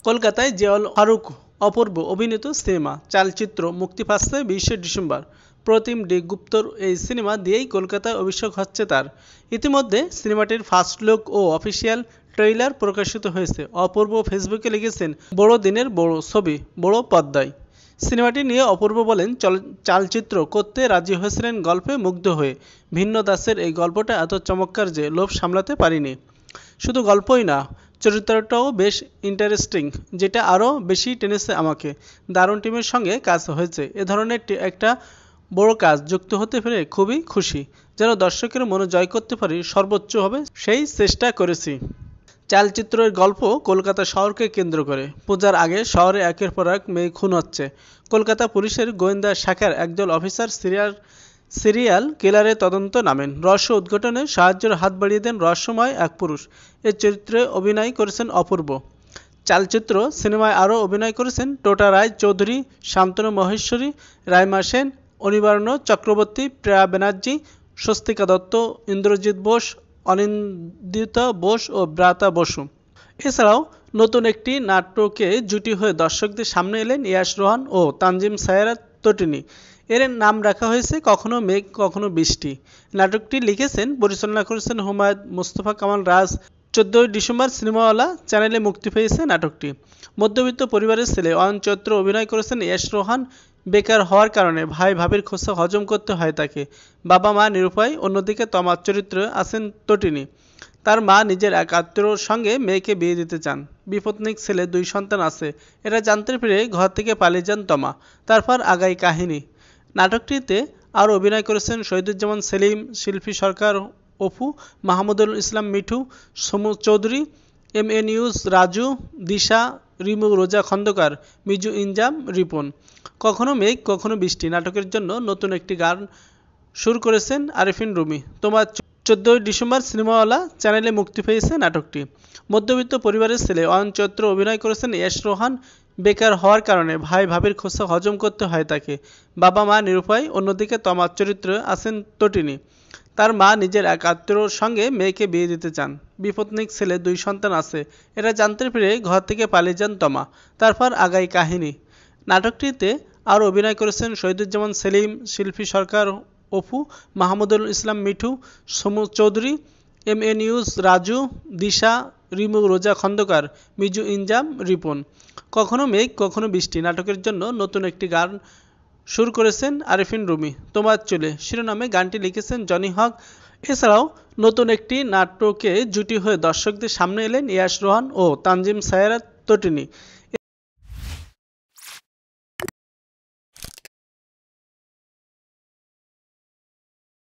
কলকাতায় জিয়াউল ফারুক অপূর্ব অভিনীত সিনেমা চালচিত্র মুক্তি পাচ্ছে 20শে ডিসেম্বর। প্রতিম ডি গুপ্তর এই সিনেমা দিয়েই কলকাতায় অভিষেক হচ্ছে তার। ইতিমধ্যে সিনেমাটির ফার্স্ট লুক ও অফিসিয়াল ট্রেইলার প্রকাশিত হয়েছে। অপূর্ব ফেসবুকে লিখেছেন, বড় দিনের বড় ছবি, বড় পর্দায়। সিনেমাটি নিয়ে অপূর্ব বলেন, চালচিত্র করতে রাজি হয়েছিলেন গল্পে মুগ্ধ হয়ে। ভিন্ন দাসের এই গল্পটা এত চমৎকার যে লোভ সামলাতে পারিনি। শুধু গল্পই না, চরিত্রটাও বেশ ইন্টারেস্টিং, যেটা আরও বেশি টেনেছে আমাকে। দারুণ টিমের সঙ্গে কাজ হয়েছে। এ ধরনের একটা বড় কাজ যুক্ত হতে পেরে খুবই খুশি। যেন দর্শকের মনে জয় করতে পারি সর্বোচ্চভাবে সেই চেষ্টা করেছি। চালচিত্রের গল্প কলকাতা শহরকে কেন্দ্র করে। পূজার আগে শহরে একের পর এক মেয়ে খুন হচ্ছে। কলকাতা পুলিশের গোয়েন্দা শাখার একদল অফিসার সিরিয়াল কিলারের তদন্ত নামেন। রহস্য উদ্ঘাটনে সাহায্যের হাত বাড়িয়ে দেন রহস্যময় এক পুরুষ। এর চরিত্রে অভিনয় করেছেন অপূর্ব। চালচিত্র সিনেমায় আরও অভিনয় করেছেন টোটা রায় চৌধুরী, শান্তনু মহেশ্বরী, রাইমা সেন, অনিবার্য চক্রবর্তী, প্রিয়া ব্যানার্জি, স্বস্তিকা দত্ত, ইন্দ্রজিৎ বোস, অনিন্দিতা বোস ও ব্রাতা বসু। এছাড়াও নতুন একটি নাটকে জুটি হয়ে দর্শকদের সামনে এলেন ইয়াশ রোহান ও তানজিম সায়রা তটিনী। এর নাম রাখা হয়েছে কখনো মেঘ কখনো বৃষ্টি। নাটকটি লিখেছেন, পরিচালনা করেছেন হুমায়ুন মোস্তফা কামাল রাজ। 14 ডিসেম্বর সিনেমাওয়ালা চ্যানেলে মুক্তি পেয়েছে নাটকটি। মধ্যবিত্ত পরিবারের ছেলে অয়ন চৈত্র অভিনয় করেছেন ইয়াশ রোহান। বেকার হওয়ার কারণে ভাই ভাবির খোঁচা হজম করতে হয় তাকে। বাবা মা নিরুপায়। অন্যদিকে তমার চরিত্রে আছেন তটিনী। তার মা নিজের এক আত্মীয়র সঙ্গে মেয়েকে বিয়ে দিতে চান। বিপত্নিক ছেলে, 2 সন্তান আছে। এরা জানতে পেরে ঘর থেকে পালিয়ে যান তমা। তারপর আগায় কাহিনী। নাটকটিতে আরও অভিনয় করেছেন শহীদুজ্জামান সেলিম, শিল্পী সরকার, অপু, মাহমুদুল ইসলাম মিঠু, সমু চৌধুরী, MA নিউজ রাজু, দিশা, রিমু, রোজা খন্দকার, মিজু ইনজাম, রিপন। কখনো মেঘ কখনো বৃষ্টি নাটকের জন্য নতুন একটি গান সুর করেছেন আরিফিন রুমি। তোমার 14 ডিসেম্বর সিনেমাওয়ালা চ্যানেলে মুক্তি পেয়েছে নাটকটি। মধ্যবিত্ত পরিবারের ছেলে অয়ন চৈত্র অভিনয় করেছেন ইয়াশ রোহান। বেকার হওয়ার কারণে ভাই ভাবির খোঁচা হজম করতে হয় তাকে। বাবা মা নিরুপায়। অন্যদিকে তমার চরিত্রে আছেন তটিনী। তার মা নিজের এক আত্মীয়র সঙ্গে মেয়েকে বিয়ে দিতে চান। বিপত্নিক ছেলে, 2 সন্তান আছে। এরা জানতে পেরে ঘর থেকে পালিয়ে যান তমা। তারপর আগায় কাহিনী। নাটকটিতে আরও অভিনয় করেছেন শহীদুজ্জামান সেলিম, শিল্পী সরকার, অপু, মাহমুদুল ইসলাম মিঠু, সমু চৌধুরী, MA নিউজ রাজু, দিশা, রিমু, রোজা খন্দকার, মিজু ইনজাম, রিপন। কখনো মেঘ কখনো বৃষ্টি নাটকের জন্য নতুন একটি গান সুর করেছেন আরিফিন রুমি। তোমার চুলে শিরোনামে গানটি লিখেছেন জনি হক। এছাড়াও নতুন একটি নাটকে জুটি হয়ে দর্শকদের সামনে এলেন ইয়াশ রোহান ও তানজিম সায়রা তটিনী।